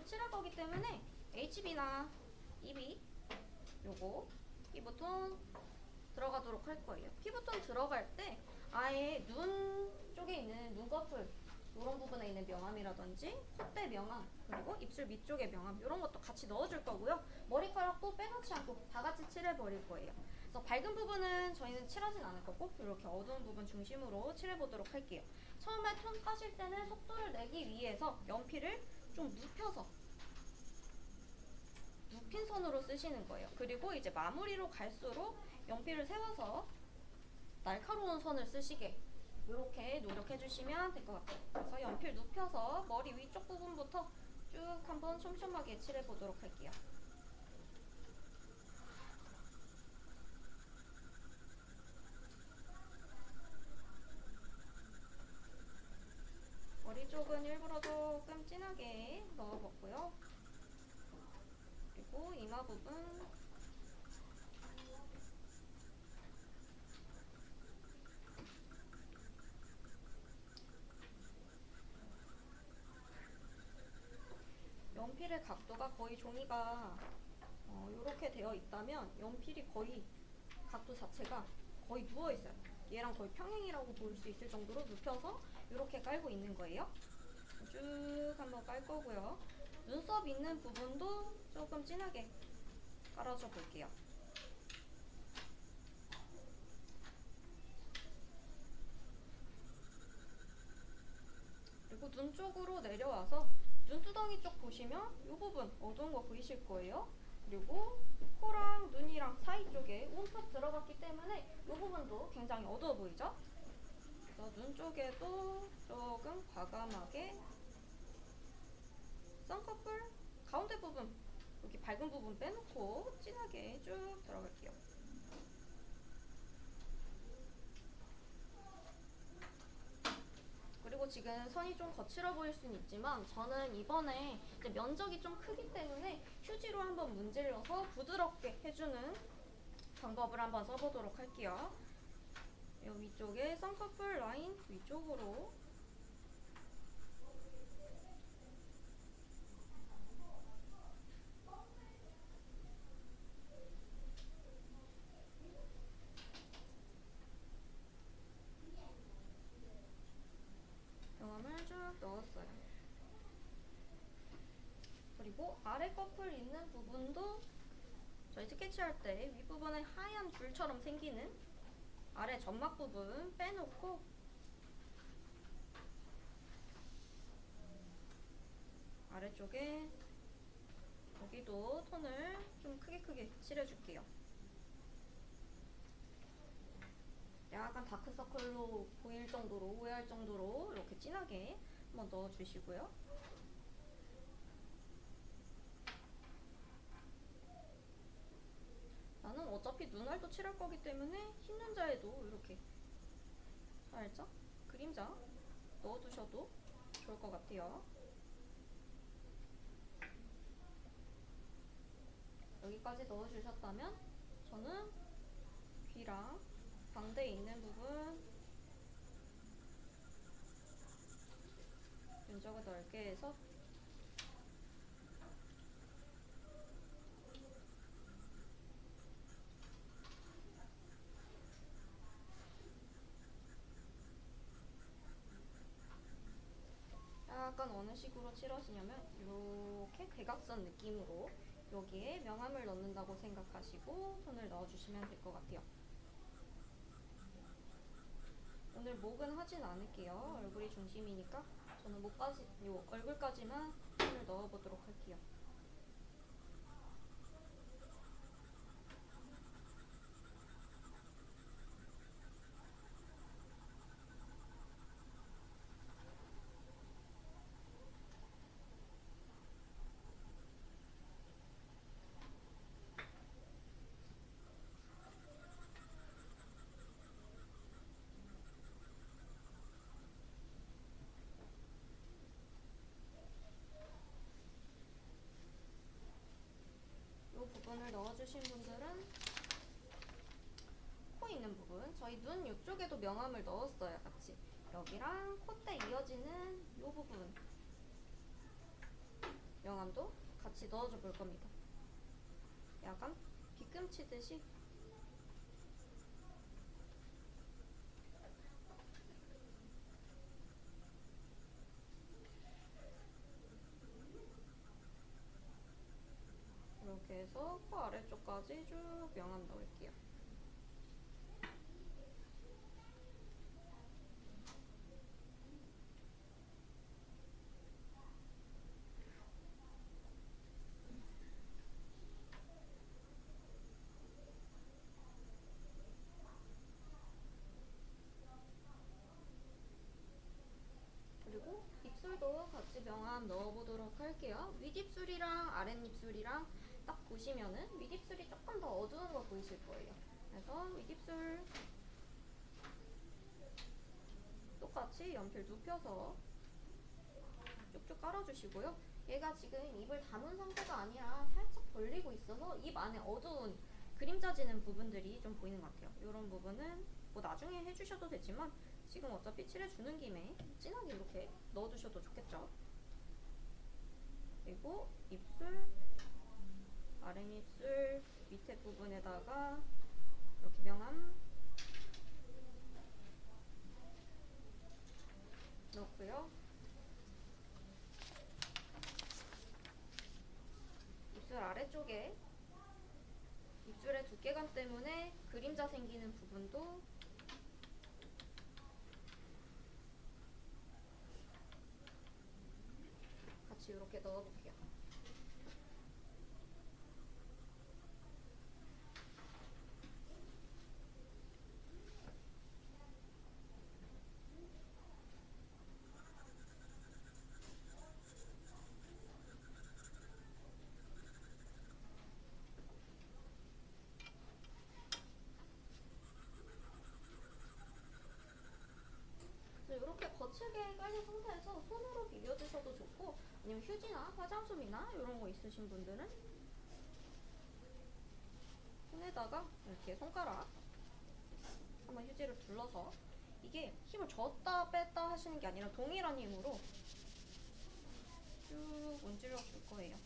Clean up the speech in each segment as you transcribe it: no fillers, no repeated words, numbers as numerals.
칠할 거기 때문에 HB나 EB 요거 피부톤 들어가도록 할 거예요. 피부톤 들어갈 때 아예 눈 쪽에 있는 눈꺼풀 이런 부분에 있는 명암이라든지 콧대 명암 그리고 입술 밑쪽의 명암 이런 것도 같이 넣어줄 거고요. 머리카락도 빼놓지 않고 다 같이 칠해버릴 거예요. 그래서 밝은 부분은 저희는 칠하진 않을 거고 이렇게 어두운 부분 중심으로 칠해보도록 할게요. 처음에 톤 까실 때는 속도를 내기 위해서 연필을 좀 눕혀서 눕힌 선으로 쓰시는 거예요. 그리고 이제 마무리로 갈수록 연필을 세워서 날카로운 선을 쓰시게 이렇게 노력해주시면 될 것 같아요. 그래서 연필 눕혀서 머리 위쪽 부분부터 쭉 한번 촘촘하게 칠해보도록 할게요. 머리 쪽은 일부러 조금 진하게 넣어봤고요. 그리고 이마 부분 연필의 각도가 거의 종이가 이렇게 되어 있다면 연필이 거의 각도 자체가 거의 누워 있어요. 얘랑 거의 평행이라고 볼 수 있을 정도로 눕혀서 이렇게 깔고 있는 거예요. 쭉 한번 깔 거고요. 눈썹 있는 부분도 조금 진하게 깔아줘 볼게요. 그리고 눈 쪽으로 내려와서 눈두덩이 쪽 보시면 이 부분 어두운 거 보이실 거예요. 그리고 코랑 눈이랑 사이 쪽에 온탑 들어갔기 때문에 이 부분도 굉장히 어두워 보이죠? 그래서 눈 쪽에도 조금 과감하게 쌍꺼풀 가운데 부분 여기 밝은 부분 빼놓고 진하게 쭉 들어갈게요. 그리고 지금 선이 좀 거칠어 보일 수는 있지만 저는 이번에 이제 면적이 좀 크기 때문에 휴지로 한번 문질러서 부드럽게 해주는 방법을 한번 써보도록 할게요. 이 위쪽에 쌍꺼풀 라인 위쪽으로 명암을 쭉 넣었어요. 그리고 아래 커플 있는 부분도 저희 스케치할 때 윗부분에 하얀 줄처럼 생기는 아래 점막 부분 빼놓고 아래쪽에 여기도 톤을 좀 크게 칠해줄게요. 약간 다크서클로 보일 정도로 오해할 정도로 이렇게 진하게 한번 넣어주시고요. 나는 어차피 눈알도 칠할 거기 때문에 흰 눈자에도 이렇게 살짝 그림자 넣어두셔도 좋을 것 같아요. 여기까지 넣어주셨다면 저는 귀랑 광대에 있는 부분 면적을 넓게 해서 약간 어느 식으로 칠하시냐면 이렇게 대각선 느낌으로 여기에 명암을 넣는다고 생각하시고 톤을 넣어주시면 될 것 같아요. 오늘 목은 하진 않을게요. 얼굴이 중심이니까 저는 목까지, 요 얼굴까지만 톤을 넣어보도록 할게요. 이 부분을 넣어주신 분들은 코 있는 부분, 저희 눈 이쪽에도 명암을 넣었어요. 같이 여기랑 콧대 이어지는 이 부분 명암 명암도 같이 넣어줘 볼 겁니다. 약간 빗금치듯이 이렇게 해서 코 아래쪽까지 쭉 명암 넣을게요. 그리고 입술도 같이 명암 넣어보도록 할게요. 윗입술이랑 아랫입술이랑 딱 보시면은 윗입술이 조금 더 어두운 거 보이실 거예요. 그래서 윗입술 똑같이 연필 눕혀서 쭉쭉 깔아주시고요. 얘가 지금 입을 담은 상태가 아니라 살짝 벌리고 있어서 입 안에 어두운 그림자지는 부분들이 좀 보이는 것 같아요. 이런 부분은 뭐 나중에 해주셔도 되지만 지금 어차피 칠해주는 김에 진하게 이렇게 넣어두셔도 좋겠죠. 그리고 입술, 아랫입술 밑에 부분에다가 이렇게 명암 넣고요. 입술 아래쪽에 입술의 두께감 때문에 그림자 생기는 부분도 같이 이렇게 넣어볼게요. 이렇게 거칠게 깔린 상태에서 손으로 비벼주셔도 좋고 아니면 휴지나 화장솜이나 이런 거 있으신 분들은 손에다가 이렇게 손가락 한번 휴지를 둘러서 이게 힘을 줬다 뺐다 하시는 게 아니라 동일한 힘으로 쭉 문질러 줄 거예요.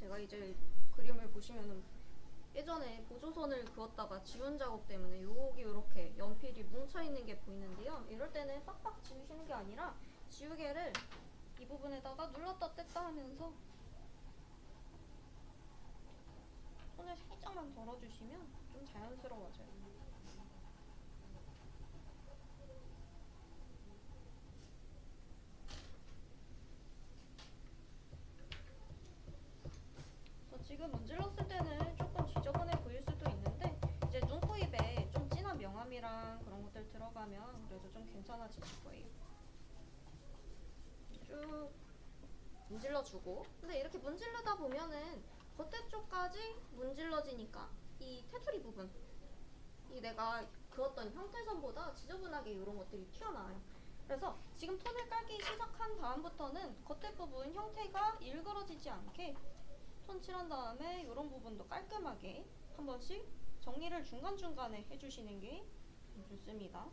제가 이제 그림을 보시면은 예전에 보조선을 그었다가 지운 자국 때문에 여기 이렇게 연필이 뭉쳐있는 게 보이는데요. 이럴 때는 빡빡 지우시는 게 아니라 지우개를 이 부분에다가 눌렀다 뗐다 하면서 손을 살짝만 덜어주시면 좀 자연스러워져요. 지금 문질렀을 때는 조금 지저분해 보일 수도 있는데 이제 눈, 코, 입에 좀 진한 명암이랑 그런 것들 들어가면 그래도 좀 괜찮아질 거예요. 쭉 문질러주고 근데 이렇게 문질르다 보면은 겉에 쪽까지 문질러지니까 이 테두리 부분 이 내가 그었던 형태선보다 지저분하게 이런 것들이 튀어나와요. 그래서 지금 톤을 깔기 시작한 다음부터는 겉에 부분 형태가 일그러지지 않게 톤 칠한 다음에 이런 부분도 깔끔하게 한 번씩 정리를 중간중간에 해주시는 게 좋습니다.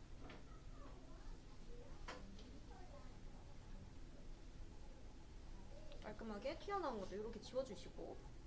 깔끔하게 튀어나온 것도 이렇게 지워주시고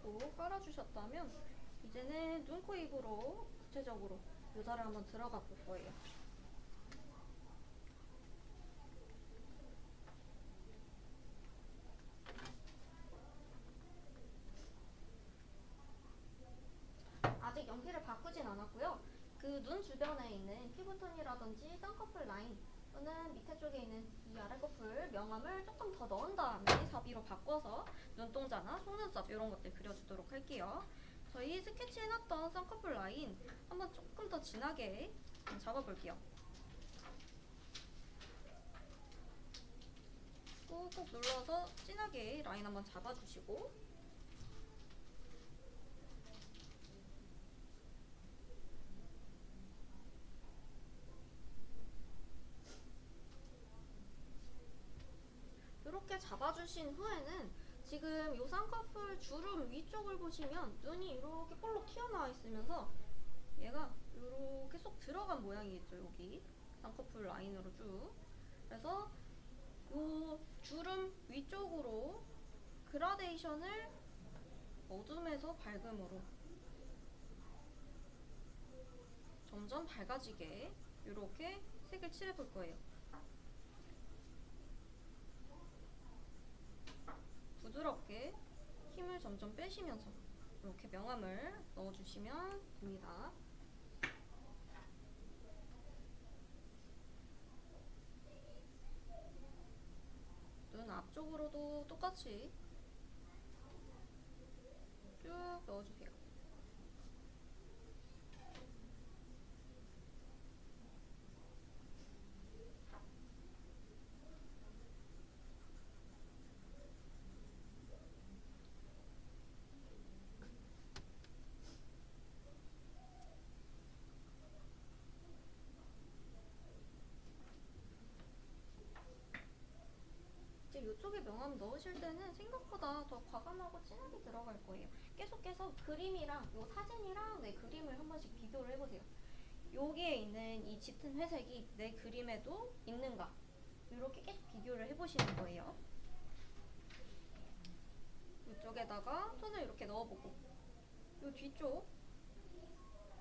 정도 깔아주셨다면 이제는 눈, 코, 입으로 구체적으로 묘사를 한번 들어가 볼 거예요. 아직 연필을 바꾸진 않았고요. 그 눈 주변에 있는 피부톤이라든지 쌍꺼풀 라인 또는 밑에 쪽에 있는 이 아랫꺼풀 명암을 조금 더 넣은 다음에 사비로 바꿔서 눈동자나 속눈썹 이런 것들 그려주도록 할게요. 저희 스케치해놨던 쌍꺼풀 라인 한번 조금 더 진하게 잡아볼게요. 꾹꾹 눌러서 진하게 라인 한번 잡아주시고 이렇게 잡아주신 후에는 지금 요 쌍꺼풀 주름 위쪽을 보시면 눈이 이렇게 볼록 튀어나와 있으면서 얘가 이렇게 쏙 들어간 모양이겠죠. 여기 쌍꺼풀 라인으로 쭉. 그래서 요 주름 위쪽으로 그라데이션을 어둠에서 밝음으로 점점 밝아지게 이렇게 색을 칠해 볼 거예요. 부드럽게 힘을 점점 빼시면서 이렇게 명암을 넣어주시면 됩니다. 눈 앞쪽으로도 똑같이 쭉 넣어주세요. 이제 이쪽에 명암 넣으실 때는 생각보다 더 과감하고 진하게 들어갈 거예요. 계속해서 그림이랑 이 사진이랑 내 그림을 한 번씩 비교를 해보세요. 여기에 있는 이 짙은 회색이 내 그림에도 있는가 이렇게 계속 비교를 해보시는 거예요. 이쪽에다가 톤을 이렇게 넣어보고 이 뒤쪽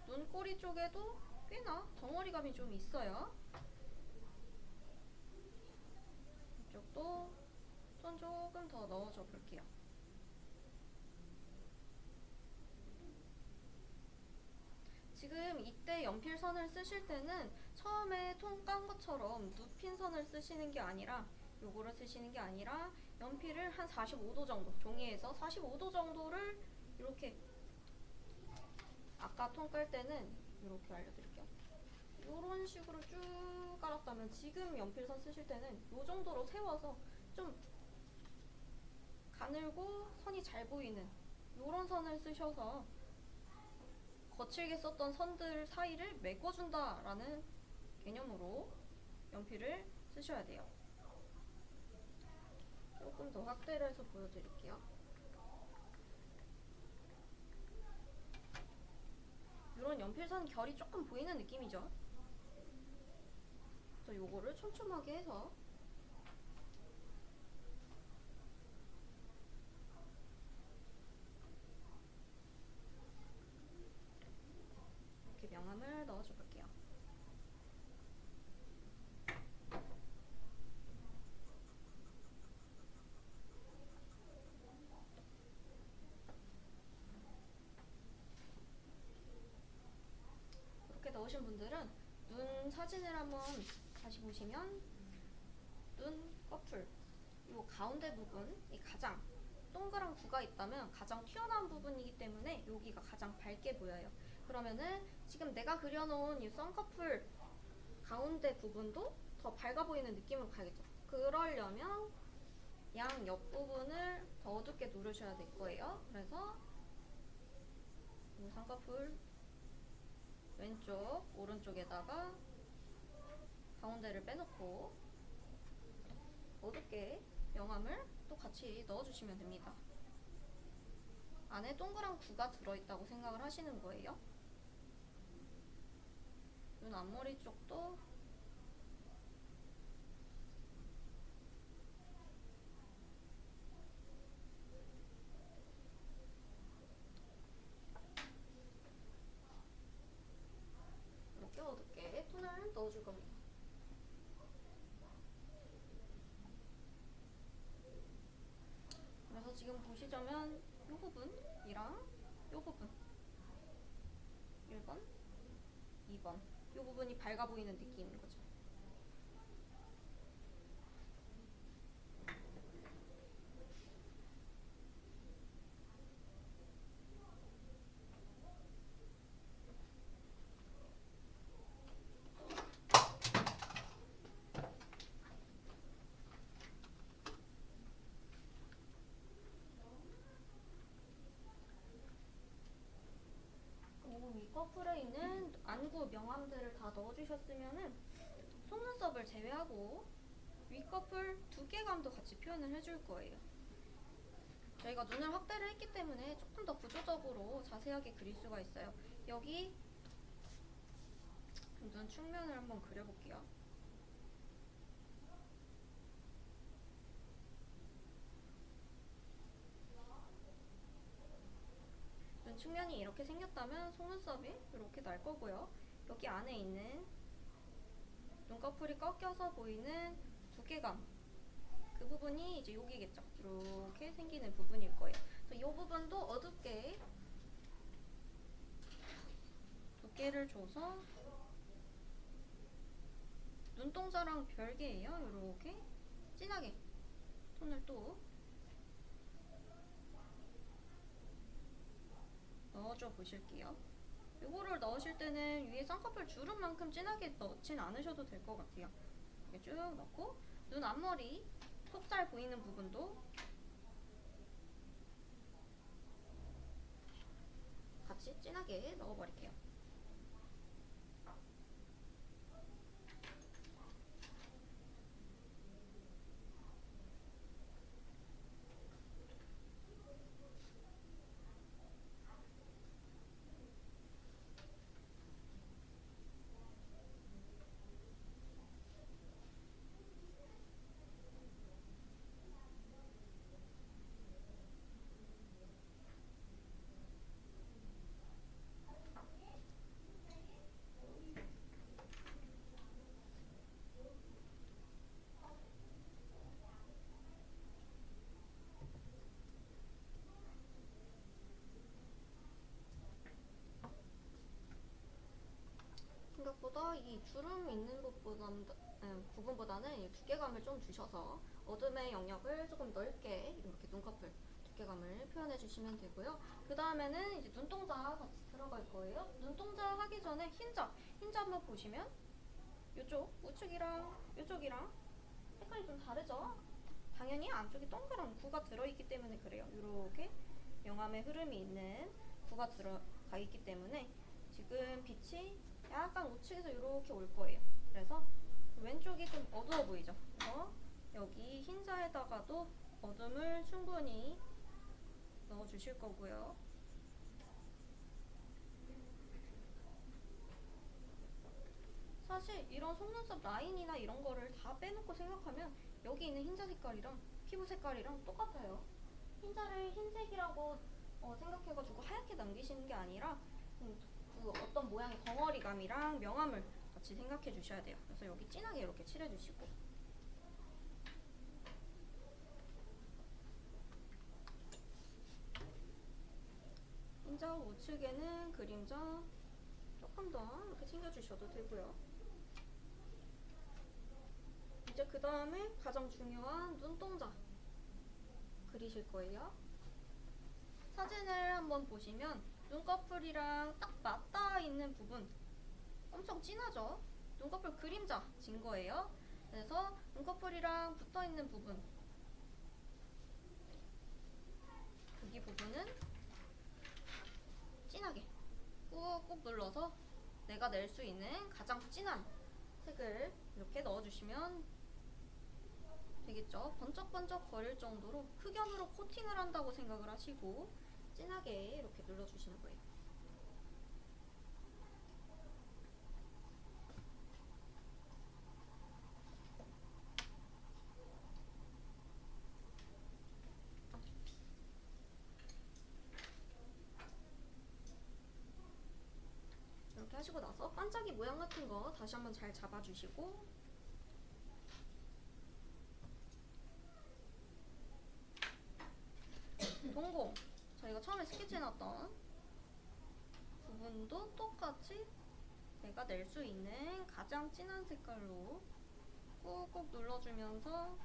눈꼬리 쪽에도 꽤나 덩어리감이 좀 있어요. 이쪽도 톤 조금 더 넣어줘 볼게요. 지금 이때 연필선을 쓰실 때는 처음에 톤 깐 것처럼 눕힌 선을 쓰시는 게 아니라 요거를 쓰시는 게 아니라 연필을 한 45도 정도 종이에서 45도 정도를 이렇게 아까 톤 깔 때는 이렇게 알려드릴게요. 이런 식으로 쭉 깔았다면 지금 연필선 쓰실 때는 이 정도로 세워서 좀 가늘고 선이 잘 보이는 이런 선을 쓰셔서 거칠게 썼던 선들 사이를 메꿔준다라는 개념으로 연필을 쓰셔야 돼요. 조금 더 확대를 해서 보여드릴게요. 이런 연필선 결이 조금 보이는 느낌이죠. 그래서 요거를 촘촘하게 해서 이렇게 명암을 넣어줘 볼게요. 이렇게 넣으신 분들은 눈 사진을 한번 다시 보시면 눈 꺼풀 이 가운데 부분, 이 가장 동그란 구가 있다면 가장 튀어나온 부분이기 때문에 여기가 가장 밝게 보여요. 그러면은 지금 내가 그려놓은 이 쌍꺼풀 가운데 부분도 더 밝아 보이는 느낌으로 가겠죠. 그러려면 양 옆부분을 더 어둡게 누르셔야 될 거예요. 그래서 이 쌍꺼풀 왼쪽, 오른쪽에다가 가운데를 빼놓고 어둡게 명암을 또 같이 넣어주시면 됩니다. 안에 동그란 구가 들어있다고 생각을 하시는 거예요. 눈 앞머리 쪽도 겁니다. 그래서 지금 보시자면 이 부분이랑 이 부분 1번, 2번 이 부분이 밝아 보이는 느낌인 거죠. 윗꺼풀에 있는 안구 명암들을 다 넣어주셨으면은 속눈썹을 제외하고 윗꺼풀 두께감도 같이 표현을 해줄 거예요. 저희가 눈을 확대를 했기 때문에 조금 더 구조적으로 자세하게 그릴 수가 있어요. 여기 눈 측면을 한번 그려볼게요. 눈 측면이 이렇게 생겼다면 속눈썹이 이렇게 날 거고요. 여기 안에 있는 눈꺼풀이 꺾여서 보이는 두께감, 그 부분이 이제 여기겠죠. 이렇게 생기는 부분일 거예요. 그래서 이 부분도 어둡게 두께를 줘서 눈동자랑 별개예요. 이렇게 진하게 톤을 또 넣어줘 보실게요. 이거를 넣으실 때는 위에 쌍꺼풀 주름만큼 진하게 넣진 않으셔도 될 것 같아요. 이렇게 쭉 넣고 눈 앞머리 속살 보이는 부분도 같이 진하게 넣어버릴게요. 생각보다 이 주름 있는 부분보다는 이 두께감을 좀 주셔서 어둠의 영역을 조금 넓게 이렇게 눈꺼풀 두께감을 표현해 주시면 되고요. 그 다음에는 이제 눈동자 같이 들어갈 거예요. 눈동자 하기 전에 흰자 한번 보시면 이쪽 우측이랑 이쪽이랑 색깔이 좀 다르죠? 당연히 안쪽에 동그란 구가 들어있기 때문에 그래요. 이렇게 명암의 흐름이 있는 구가 들어가 있기 때문에 지금 빛이 약간 우측에서 이렇게 올 거예요. 그래서 왼쪽이 좀 어두워 보이죠? 그래서 여기 흰자에다가도 어둠을 충분히 넣어주실 거고요. 사실 이런 속눈썹 라인이나 이런 거를 다 빼놓고 생각하면 여기 있는 흰자 색깔이랑 피부 색깔이랑 똑같아요. 흰자를 흰색이라고 생각해가지고 하얗게 남기시는 게 아니라 그 어떤 모양의 덩어리감이랑 명암을 같이 생각해 주셔야 돼요. 그래서 여기 진하게 이렇게 칠해주시고 흰자 우측에는 그림자 조금 더 이렇게 챙겨주셔도 되고요. 이제 그 다음에 가장 중요한 눈동자 그리실 거예요. 사진을 한번 보시면 눈꺼풀이랑 딱 맞닿아 있는 부분 엄청 진하죠? 눈꺼풀 그림자 진 거예요. 그래서 눈꺼풀이랑 붙어 있는 부분 여기 부분은 진하게 꾹꾹 눌러서 내가 낼 수 있는 가장 진한 색을 이렇게 넣어주시면 되겠죠. 번쩍번쩍 거릴 정도로 흑연으로 코팅을 한다고 생각을 하시고 진하게 이렇게 눌러주시는 거예요. 하시고 나서 반짝이 모양 같은 거 다시 한번 잘 잡아주시고, 동공 저희가 처음에 스케치해놨던 부분도 똑같이 내가 낼 수 있는 가장 진한 색깔로 꾹꾹 눌러주면서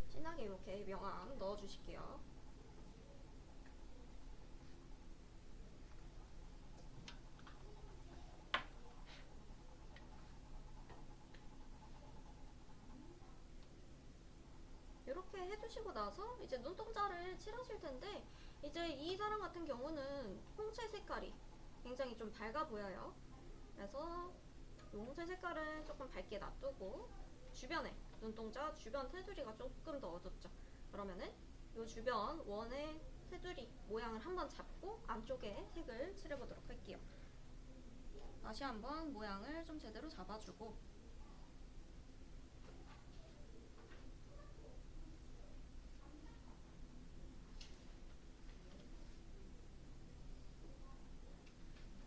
진하게 이렇게 명암 넣어주실게요. 이렇게 해주시고 나서 이제 눈동자를 칠하실 텐데, 이제 이 사람 같은 경우는 홍채 색깔이 굉장히 좀 밝아 보여요. 그래서 이 홍채 색깔은 조금 밝게 놔두고, 주변에 눈동자 주변 테두리가 조금 더 어둡죠. 그러면은 이 주변 원의 테두리 모양을 한번 잡고 안쪽에 색을 칠해보도록 할게요. 다시 한번 모양을 좀 제대로 잡아주고,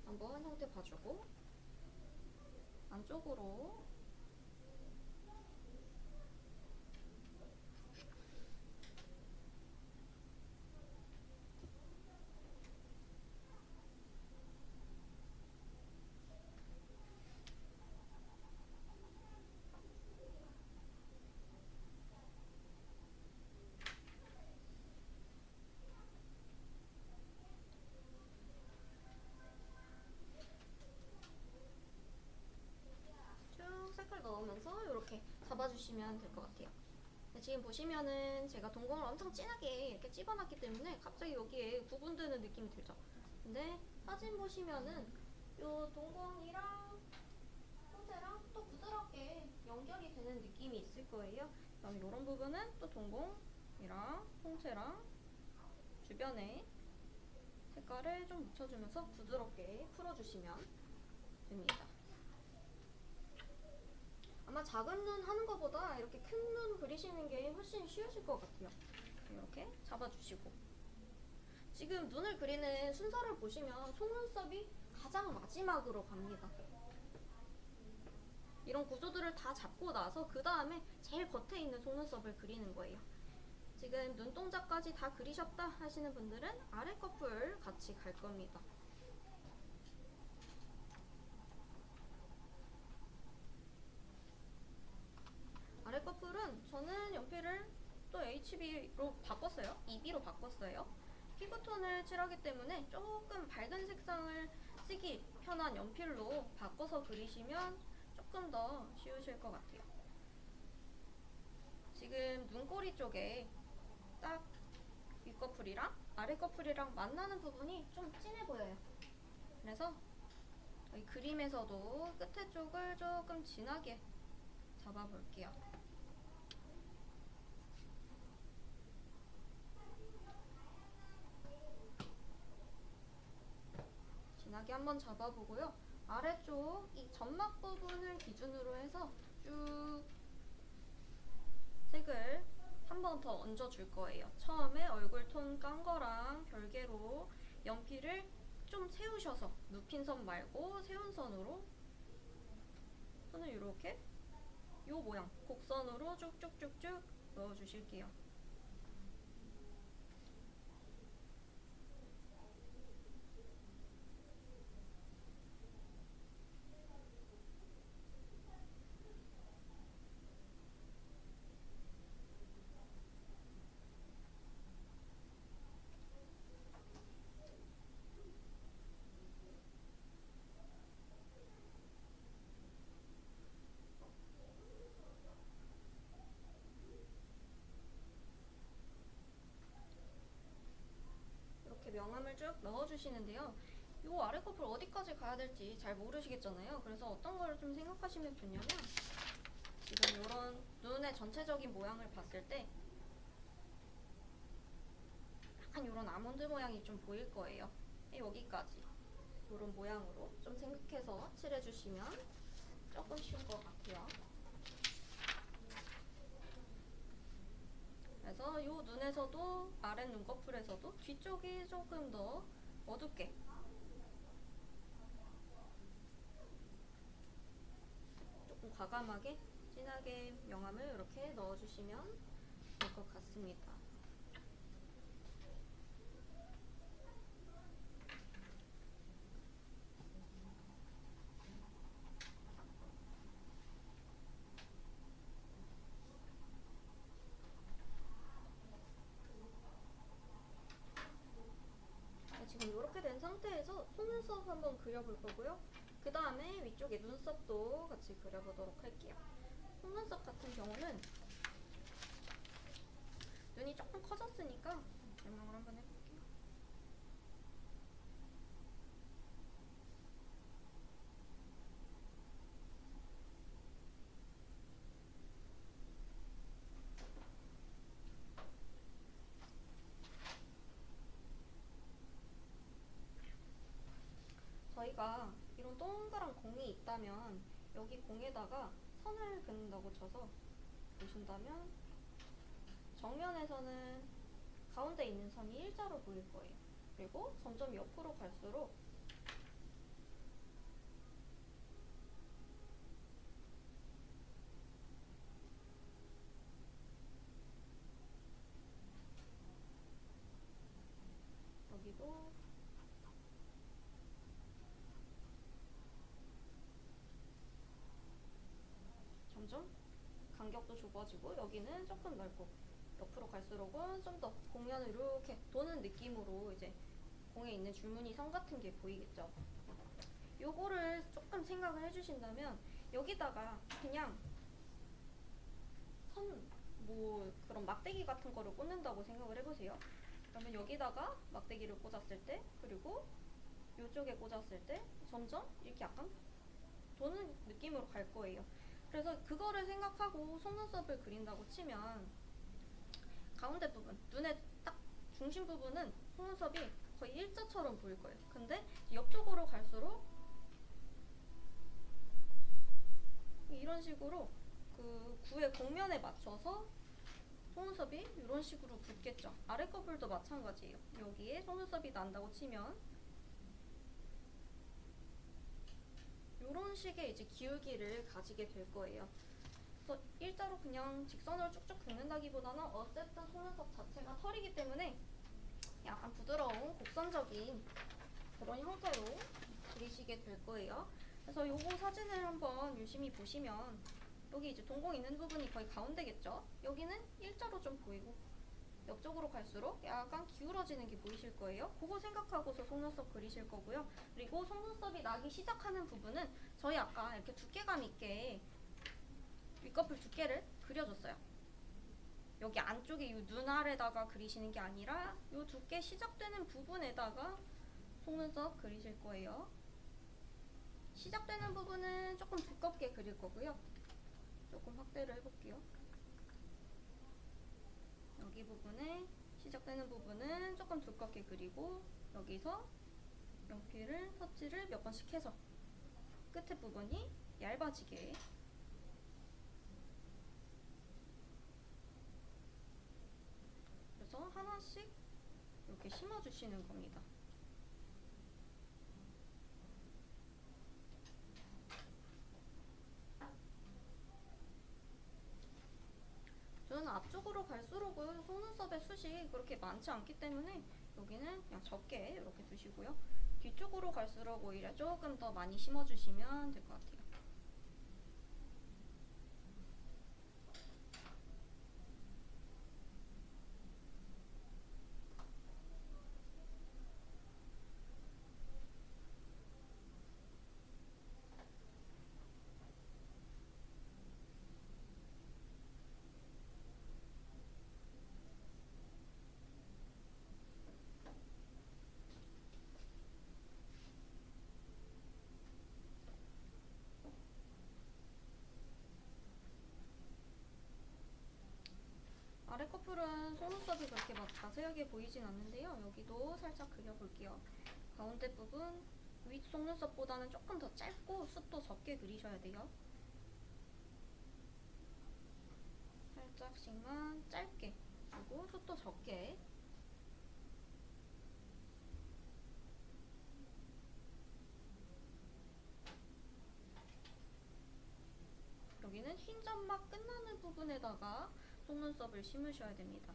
한번 형태 봐주고, 안쪽으로 쭉 색깔 넣으면서 이렇게 잡아주시면 될 것 같아요. 지금 보시면은 제가 동공을 엄청 진하게 이렇게 집어놨기 때문에 갑자기 여기에 구분되는 느낌이 들죠. 근데 사진 보시면은 요 동공이랑 형태랑 또 부드럽게 연결이 되는 느낌이 있을 거예요. 그다음에 이런 부분은 또 동공이랑 홍채랑 주변에 색깔을 좀 묻혀주면서 부드럽게 풀어주시면 됩니다. 아마 작은 눈 하는 것보다 이렇게 큰 눈 그리시는 게 훨씬 쉬우실 것 같아요. 이렇게 잡아주시고, 지금 눈을 그리는 순서를 보시면 속눈썹이 가장 마지막으로 갑니다. 이런 구조들을 다 잡고 나서 그 다음에 제일 겉에 있는 속눈썹을 그리는 거예요. 지금 눈동자까지 다 그리셨다 하시는 분들은 아래 커플 같이 갈 겁니다. 아래 커플은 저는 연필을 또 HB로 바꿨어요. 2B로 바꿨어요. 피부톤을 칠하기 때문에 조금 밝은 색상을 쓰기 편한 연필로 바꿔서 그리시면 조금 더 쉬우실 것 같아요. 지금 눈꼬리 쪽에 딱 윗꺼풀이랑 아래 커플이랑 만나는 부분이 좀 진해 보여요. 그래서 이 그림에서도 끝에 쪽을 조금 진하게 잡아볼게요. 진하게 한번 잡아보고요. 아래쪽 이 점막 부분을 기준으로 해서 쭉 색을 한 번 더 얹어줄 거예요. 처음에 얼굴 톤 깐 거랑 별개로 연필을 좀 세우셔서 눕힌 선 말고 세운 선으로 손을 이렇게 요 모양 곡선으로 쭉쭉쭉쭉 넣어주실게요. 이렇게 명암을 쭉 넣어주시는데요. 이 아래 커플 어디까지 가야 될지 잘 모르시겠잖아요. 그래서 어떤 걸 좀 생각하시면 좋냐면, 지금 이런 눈의 전체적인 모양을 봤을 때 약간 이런 아몬드 모양이 좀 보일 거예요. 여기까지 이런 모양으로 좀 생각해서 칠해주시면 조금 쉬운 것 같아요. 그래서 요 눈에서도 아랫 눈꺼풀에서도 뒤쪽이 조금 더 어둡게 조금 과감하게 진하게 명암을 이렇게 넣어주시면 될 것 같습니다. 지금 이렇게 된 상태에서 속눈썹 한번 그려볼 거고요. 그 다음에 위쪽에 눈썹도 같이 그려보도록 할게요. 속눈썹 같은 경우는 눈이 조금 커졌으니까 설명을 한번 해볼게요. 저희가 이런 동그란 공이 있다면 여기 공에다가 선을 그는다고 쳐서 보신다면 정면에서는 가운데 있는 선이 일자로 보일 거예요. 그리고 점점 옆으로 갈수록 여기도 점점 간격도 좁아지고 여기는 조금 넓고 옆으로 갈수록은 좀 더 공면을 이렇게 도는 느낌으로 이제 공에 있는 줄무늬 선 같은 게 보이겠죠. 요거를 조금 생각을 해주신다면 여기다가 그냥 선 뭐 그런 막대기 같은 거를 꽂는다고 생각을 해보세요. 그러면 여기다가 막대기를 꽂았을 때 그리고 이쪽에 꽂았을 때 점점 이렇게 약간 도는 느낌으로 갈 거예요. 그래서 그거를 생각하고 속눈썹을 그린다고 치면 가운데 부분, 눈의 딱 중심 부분은 속눈썹이 거의 일자처럼 보일 거예요. 근데 옆쪽으로 갈수록 이런 식으로 그 구의 곡면에 맞춰서 속눈썹이 이런 식으로 붙겠죠. 아랫꺼풀도 마찬가지예요. 여기에 속눈썹이 난다고 치면 이런 식의 이제 기울기를 가지게 될 거예요. 그래서 일자로 그냥 직선으로 쭉쭉 긋는다기보다는 어쨌든 속눈썹 자체가 털이기 때문에 약간 부드러운 곡선적인 그런 형태로 그리시게 될 거예요. 그래서 요거 사진을 한번 유심히 보시면 여기 이제 동공 있는 부분이 거의 가운데겠죠? 여기는 일자로 좀 보이고 옆쪽으로 갈수록 약간 기울어지는 게 보이실 거예요. 그거 생각하고서 속눈썹 그리실 거고요. 그리고 속눈썹이 나기 시작하는 부분은 저희 아까 이렇게 두께감 있게 윗꺼풀 두께를 그려줬어요. 여기 안쪽에 이 눈 아래다가 그리시는 게 아니라 이 두께 시작되는 부분에다가 속눈썹 그리실 거예요. 시작되는 부분은 조금 두껍게 그릴 거고요. 조금 확대를 해볼게요. 여기 부분에 시작되는 부분은 조금 두껍게 그리고 여기서 연필을 터치를 몇 번씩 해서 끝에 부분이 얇아지게 그래서 하나씩 이렇게 심어주시는 겁니다. 저는 앞쪽으로 갈수록은 속눈썹의 숱이 그렇게 많지 않기 때문에 여기는 그냥 적게 이렇게 두시고요. 뒤쪽으로 갈수록 오히려 조금 더 많이 심어주시면 될 것 같아요. 아랫꺼풀은 속눈썹이 그렇게 막 자세하게 보이진 않는데요. 여기도 살짝 그려볼게요. 가운데 부분 윗 속눈썹보다는 조금 더 짧고 숱도 적게 그리셔야 돼요. 살짝씩만 짧게 그리고 숱도 적게. 여기는 흰 점막 끝나는 부분에다가 속눈썹을 심으셔야 됩니다.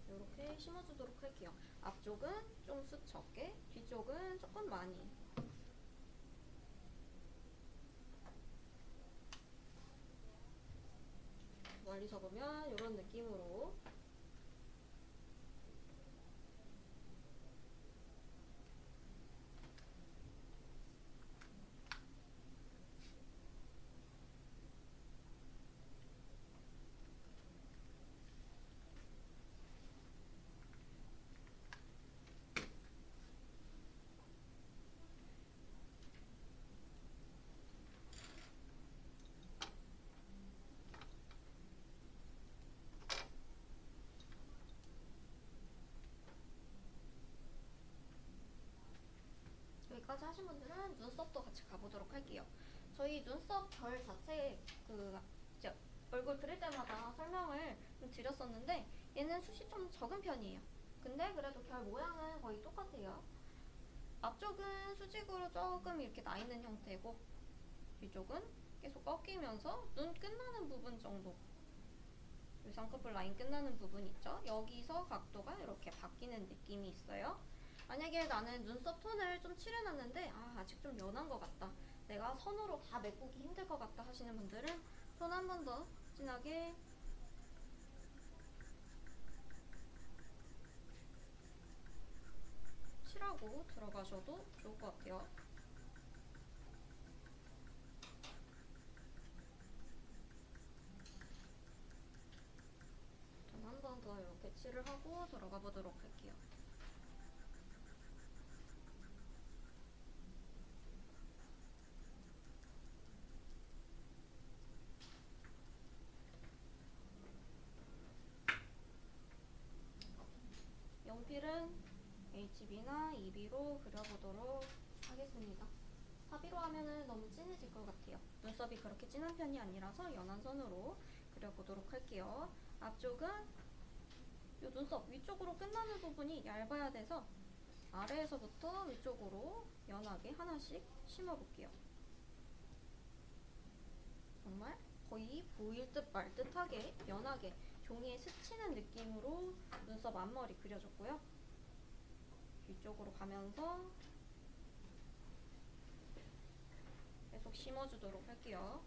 이렇게 심어주도록 할게요. 앞쪽은 좀 숱 적게, 뒤쪽은 조금 많이. 멀리서 보면 이런 느낌으로. 여기까지 하신 분들은 눈썹도 같이 가보도록 할게요. 저희 눈썹 결 자체 이제 얼굴 그릴 때마다 설명을 좀 드렸었는데 얘는 숱이 좀 적은 편이에요. 근데 그래도 결 모양은 거의 똑같아요. 앞쪽은 수직으로 조금 이렇게 나 있는 형태고 뒤쪽은 계속 꺾이면서 눈 끝나는 부분 정도, 이 쌍꺼풀 라인 끝나는 부분 있죠? 여기서 각도가 이렇게 바뀌는 느낌이 있어요. 만약에 나는 눈썹 톤을 좀 칠해놨는데 아직 좀 연한 것 같다, 내가 선으로 다 메꾸기 힘들 것 같다 하시는 분들은 톤 한 번 더 진하게 칠하고 들어가셔도 좋을 것 같아요. 톤 한 번 더 이렇게 칠을 하고 들어가 보도록 할게요. 연필은 HB나 EB로 그려보도록 하겠습니다. 4B로 하면은 너무 진해질 것 같아요. 눈썹이 그렇게 진한 편이 아니라서 연한 선으로 그려보도록 할게요. 앞쪽은 이 눈썹 위쪽으로 끝나는 부분이 얇아야 돼서 아래에서부터 위쪽으로 연하게 하나씩 심어볼게요. 정말 거의 보일 듯 말 듯하게 연하게 종이에 스치는 느낌으로 눈썹 앞머리 그려줬고요. 뒤쪽으로 가면서 계속 심어주도록 할게요.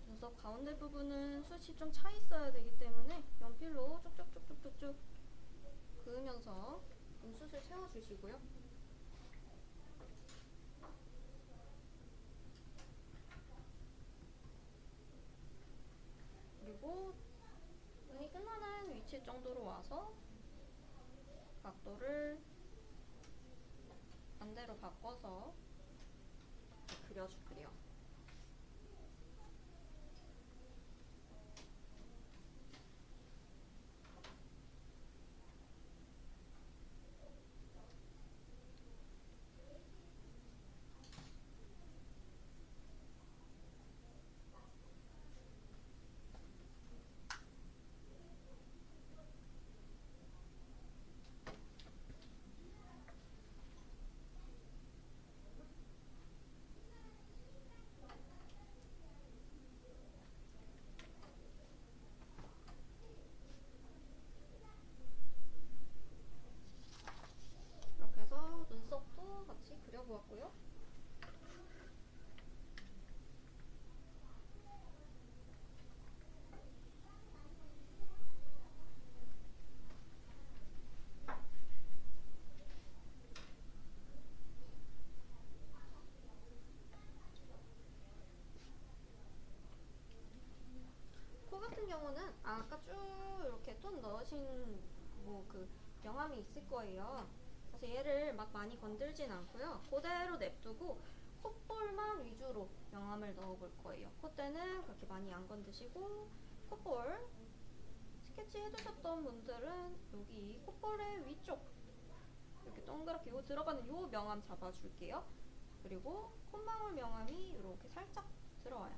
눈썹 가운데 부분은 숱이 좀 차 있어야 되기 때문에 연필로 쭉쭉쭉쭉쭉 그으면서 눈숱을 채워주시고요. 그리고 눈이 끝나는 위치 정도로 와서 각도를 반대로 바꿔서 그려줄게요. 명암이 있을 거예요. 그래서 얘를 막 많이 건들진 않고요. 그대로 냅두고 콧볼만 위주로 명암을 넣어볼 거예요. 콧대는 그렇게 많이 안 건드시고 콧볼 스케치 해두셨던 분들은 여기 콧볼의 위쪽 이렇게 동그랗게 요 들어가는 요 명암 잡아줄게요. 그리고 콧망울 명암이 이렇게 살짝 들어와요.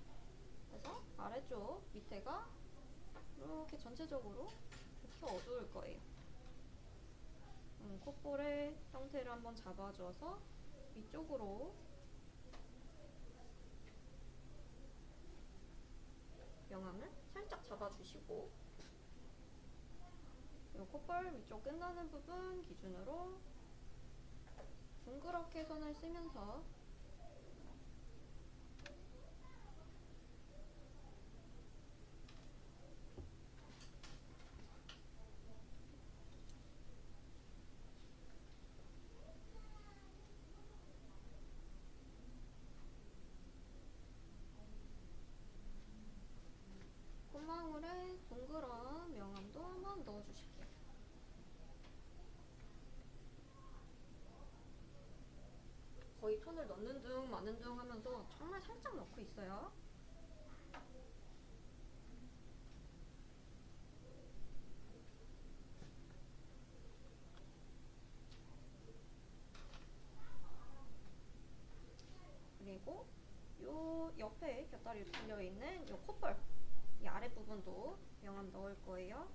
그래서 아래쪽 밑에가 이렇게 전체적으로 이렇게 어두울 거예요. 콧볼의 형태를 한번 잡아줘서 위쪽으로 명암을 살짝 잡아주시고 이 콧볼 위쪽 끝나는 부분 기준으로 둥그렇게 선을 쓰면서 콧망울에 동그란 명암도 한번 넣어주실게요. 거의 톤을 넣는 둥 마는 둥 하면서 정말 살짝 넣고 있어요. 그리고 요 옆에 곁다리 달려있는 요 콧볼 이 아랫부분도 명암 넣을 거예요.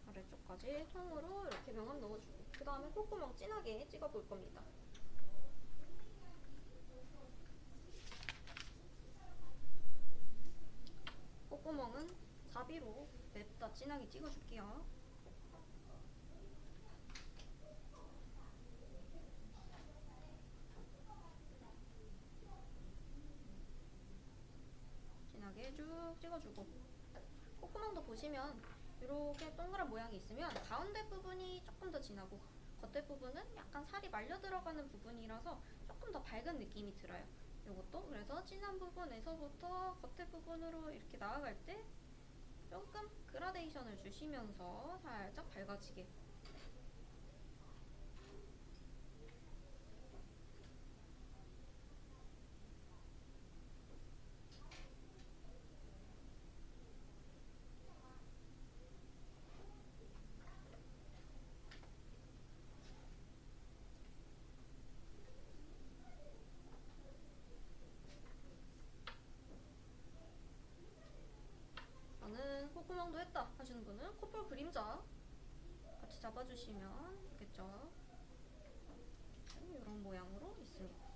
아래쪽까지 통으로 이렇게 명암 넣어주고 그 다음에 콧구멍 진하게 찍어볼 겁니다. 콧구멍은 자비로 냅다 진하게 찍어줄게요. 진하게 쭉 찍어주고 콧구멍도 보시면 이렇게 동그란 모양이 있으면 가운데 부분이 조금 더 진하고 겉에 부분은 약간 살이 말려 들어가는 부분이라서 조금 더 밝은 느낌이 들어요. 이것도 그래서 진한 부분에서부터 겉에 부분으로 이렇게 나아갈 때 조금 그라데이션을 주시면서 살짝 밝아지게. 저는 콧구멍도 했다 하시는 분은 콧볼 그림자 같이 잡아주시면 좋겠죠. 이런 모양으로 있습니다.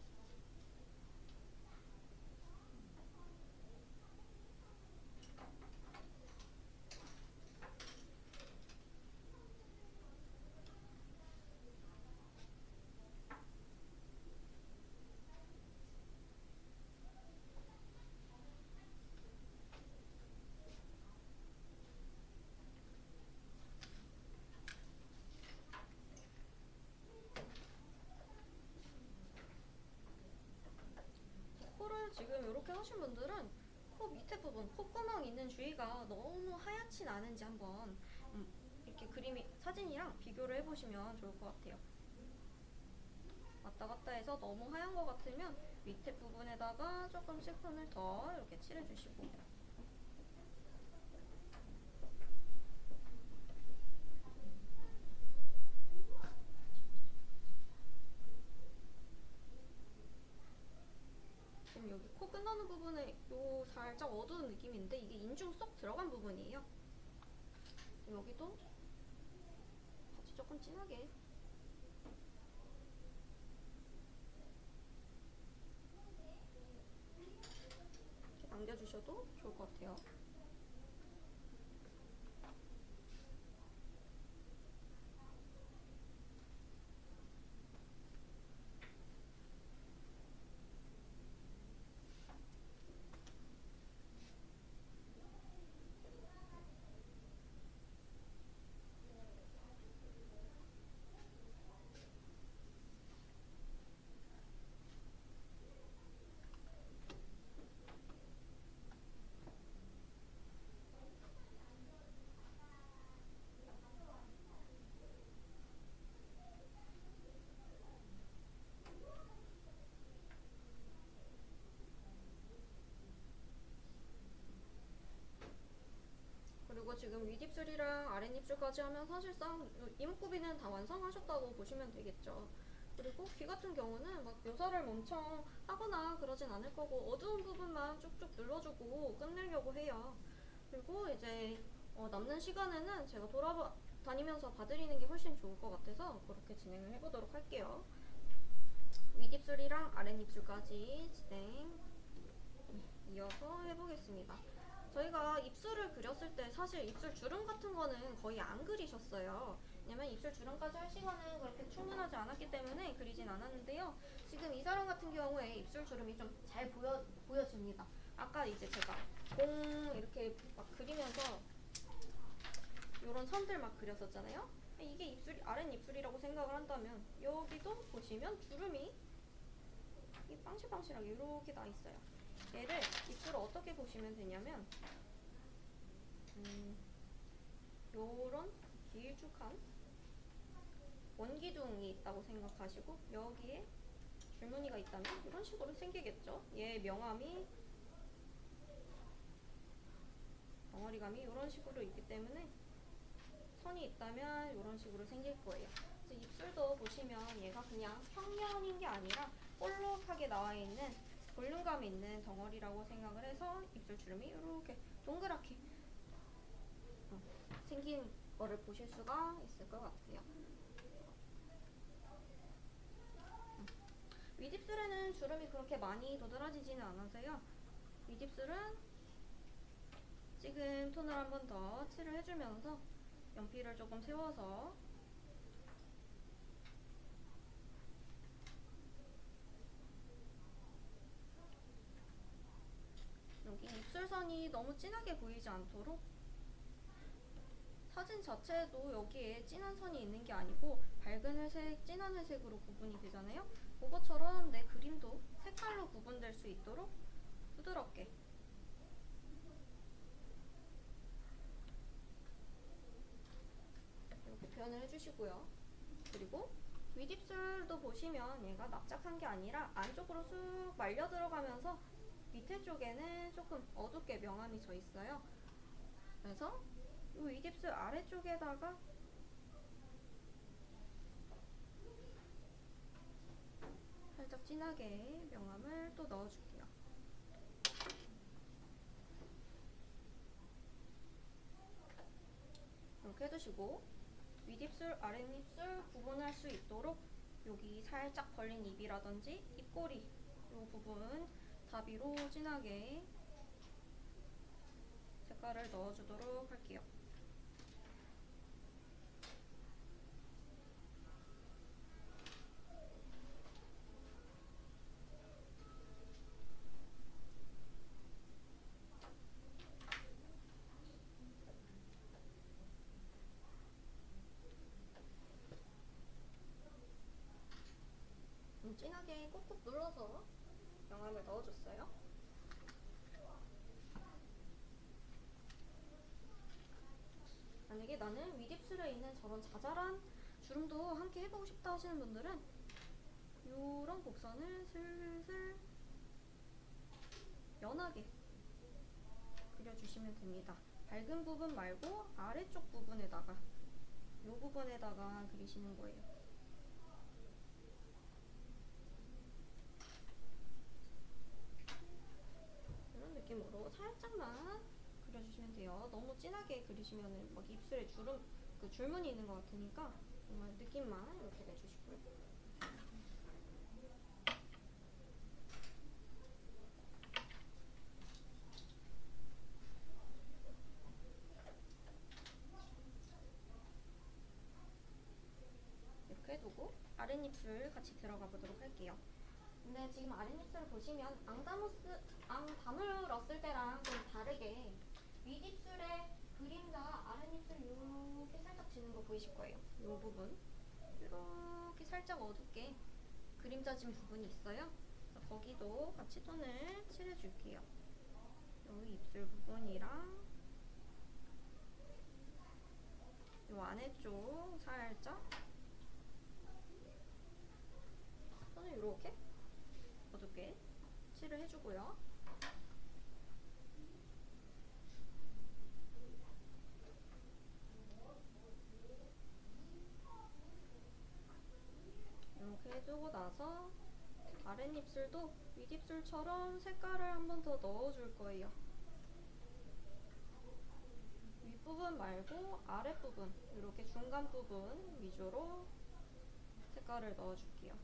코를 지금 이렇게 하신 분들은 코 밑에 부분, 콧구멍 있는 주위가 너무 하얗진 않은지 한번 이렇게 그림이 사진이랑 비교를 해보시면 좋을 것 같아요. 왔다 갔다 해서 너무 하얀 것 같으면 밑에 부분에다가 조금씩 손을 더 이렇게 칠해주시고 지금 여기 코 끝나는 부분에 요 살짝 어두운 느낌인데 이게 인중 쏙 들어간 부분이에요. 여기도 같이 조금 진하게 이렇게 남겨주셔도 좋을 것 같아요. 지금 윗입술이랑 아랫입술까지 하면 사실상 이목구비는 다 완성하셨다고 보시면 되겠죠. 그리고 귀 같은 경우는 막 묘사를 엄청 하거나 그러진 않을 거고 어두운 부분만 쭉쭉 눌러주고 끝내려고 해요. 그리고 이제 남는 시간에는 제가 돌아다니면서 봐드리는 게 훨씬 좋을 것 같아서 그렇게 진행을 해보도록 할게요. 윗입술이랑 아랫입술까지 진행 이어서 해보겠습니다. 저희가 입술을 그렸을 때 사실 입술 주름 같은 거는 거의 안 그리셨어요. 왜냐면 입술 주름까지 할 시간은 그렇게 충분하지 않았기 때문에 그리진 않았는데요. 지금 이 사람 같은 경우에 입술 주름이 좀 잘 보여집니다. 아까 이제 제가 공 이렇게 막 그리면서 이런 선들 막 그렸었잖아요. 이게 입술이 아랫입술이라고 생각을 한다면 여기도 보시면 주름이 빵실빵실하게 이렇게 나 있어요. 얘를 입술을 어떻게 보시면 되냐면 요런 길쭉한 원기둥이 있다고 생각하시고 여기에 줄무늬가 있다면 이런 식으로 생기겠죠. 얘 명암이 덩어리감이 이런 식으로 있기 때문에 선이 있다면 이런 식으로 생길 거예요. 그래서 입술도 보시면 얘가 그냥 평면인 게 아니라 볼록하게 나와 있는 볼륨감 있는 덩어리라고 생각을 해서 입술 주름이 이렇게 동그랗게 생긴 거를 보실 수가 있을 것 같아요. 윗입술에는 주름이 그렇게 많이 도드라지지는 않아서요. 윗입술은 지금 톤을 한 번 더 칠을 해주면서 연필을 조금 세워서 여기 입술선이 너무 진하게 보이지 않도록 사진 자체도 여기에 진한 선이 있는 게 아니고 밝은 회색, 진한 회색으로 구분이 되잖아요. 그것처럼 내 그림도 색깔로 구분될 수 있도록 부드럽게 이렇게 표현을 해주시고요. 그리고 윗입술도 보시면 얘가 납작한 게 아니라 안쪽으로 쑥 말려 들어가면서 밑에 쪽에는 조금 어둡게 명암이 져 있어요. 그래서 이 윗입술 아래쪽에다가 살짝 진하게 명암을 또 넣어줄게요. 이렇게 해두시고 윗입술, 아랫입술 구분할 수 있도록 여기 살짝 벌린 입이라든지 입꼬리 이 부분 다비로 진하게 색깔을 넣어주도록 할게요. 진하게 꾹꾹 눌러서 명암을 넣어줬어요. 만약에 나는 윗입술에 있는 저런 자잘한 주름도 함께 해보고 싶다 하시는 분들은 이런 곡선을 슬슬 연하게 그려주시면 됩니다. 밝은 부분 말고 아래쪽 부분에다가 이 부분에다가 그리시는 거예요. 이런 느낌으로 살짝만 그려주시면 돼요. 너무 진하게 그리시면은 막 입술에 주름, 그 줄무늬 있는 것 같으니까 정말 느낌만 이렇게 내주시고요. 이렇게 해두고 아랫입술 같이 들어가 보도록 할게요. 근데 지금 아랫입술을 보시면 앙다물었을 때랑 좀 다르게 윗입술에 그림자 아랫입술 이렇게 살짝 지는 거 보이실 거예요. 이 부분 이렇게 살짝 어둡게 그림자 진 부분이 있어요. 그래서 거기도 같이 톤을 칠해줄게요. 여기 입술 부분이랑 이 안에쪽 살짝 톤을 이렇게 어둡게 칠을 해주고요. 쓰고 나서 아랫입술도 윗입술처럼 색깔을 한 번 더 넣어줄 거예요. 윗부분 말고 아랫부분, 이렇게 중간 부분 위주로 색깔을 넣어줄게요.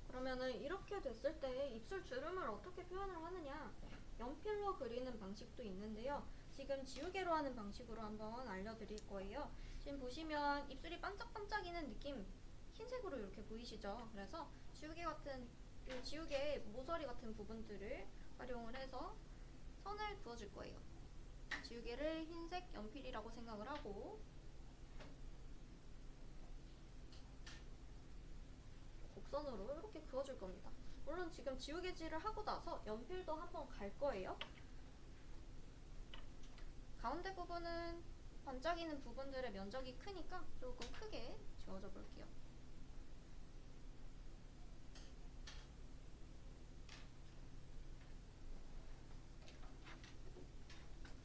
그러면은 이렇게 됐을 때 입술 주름을 어떻게 표현을 하느냐, 연필로 그리는 방식도 있는데요. 지금 지우개로 하는 방식으로 한번 알려드릴 거예요. 지금 보시면 입술이 반짝반짝이는 느낌, 흰색으로 이렇게 보이시죠? 그래서 지우개 모서리 같은 부분들을 활용을 해서 선을 그어줄 거예요. 지우개를 흰색 연필이라고 생각을 하고 곡선으로 이렇게 그어줄 겁니다. 물론 지금 지우개질을 하고 나서 연필도 한번 갈 거예요. 가운데 부분은 반짝이는 부분들의 면적이 크니까 조금 크게 지워줘 볼게요.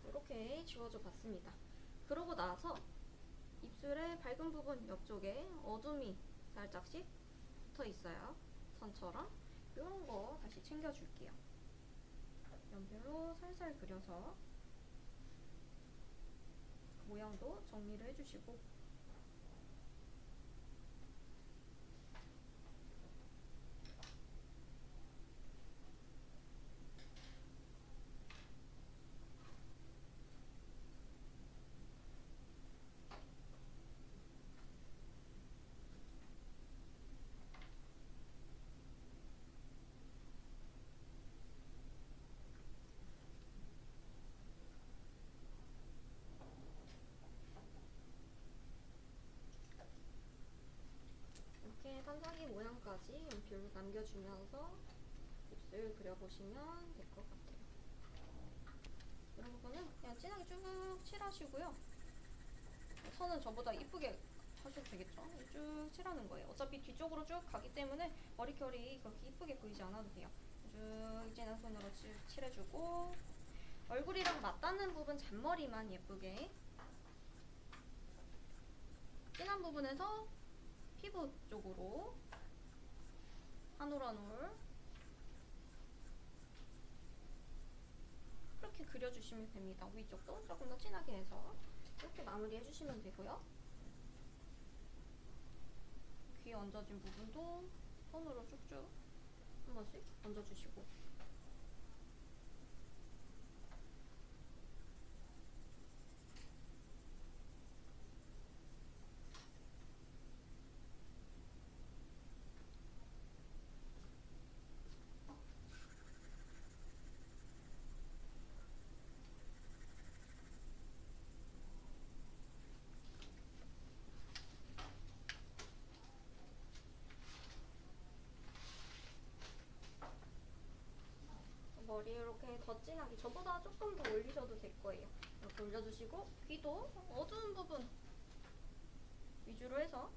이렇게 지워줘 봤습니다. 그러고 나서 입술의 밝은 부분 옆쪽에 어둠이 살짝씩 붙어 있어요. 선처럼. 이런 거 다시 챙겨줄게요. 연필로 살살 그려서 모양도 정리를 해주시고, 이렇게 반짝이 모양까지 연필로 남겨주면서 입술 그려보시면 될 것 같아요. 이런 부분은 그냥 진하게 쭉 칠하시고요. 선은 저보다 이쁘게 하셔도 되겠죠? 쭉 칠하는 거예요. 어차피 뒤쪽으로 쭉 가기 때문에 머리결이 그렇게 이쁘게 보이지 않아도 돼요. 쭉 진한 손으로 칠해주고, 얼굴이랑 맞닿는 부분 잔머리만 예쁘게, 진한 부분에서 피부 쪽으로 한 올 한 올 이렇게 그려주시면 됩니다. 위쪽도 조금 더 진하게 해서 이렇게 마무리 해주시면 되고요. 귀에 얹어진 부분도 손으로 쭉쭉 한 번씩 얹어주시고, 머리 이렇게 더 진하게, 저보다 조금 더 올리셔도 될 거예요. 이렇게 올려주시고, 귀도 어두운 부분 위주로 해서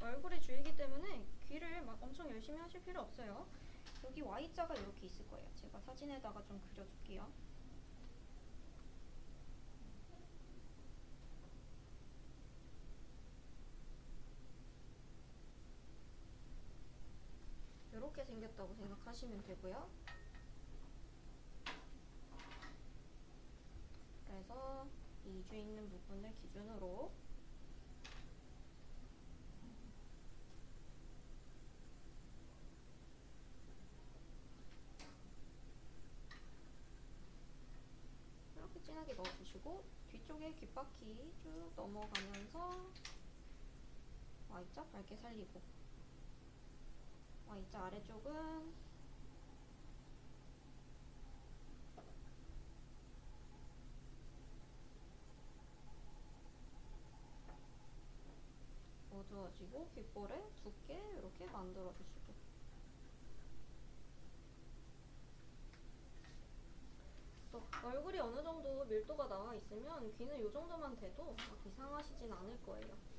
얼굴이 주이기 때문에 귀를 막 엄청 열심히 하실 필요 없어요. 여기 Y자가 이렇게 있을 거예요. 제가 사진에다가 좀 그려줄게요. 이렇게 생겼다고 생각하시면 되고요. 그래서 이 이주 있는 부분을 기준으로 이렇게 진하게 넣어주시고, 뒤쪽에 귓바퀴 쭉 넘어가면서 Y자 밝게 살리고, Y자 아래쪽은 어두워지고 귓볼에 두께 이렇게 만들어 주시고, 또 얼굴이 어느 정도 밀도가 나와 있으면 귀는 이 정도만 돼도 막 이상하시진 않을 거예요.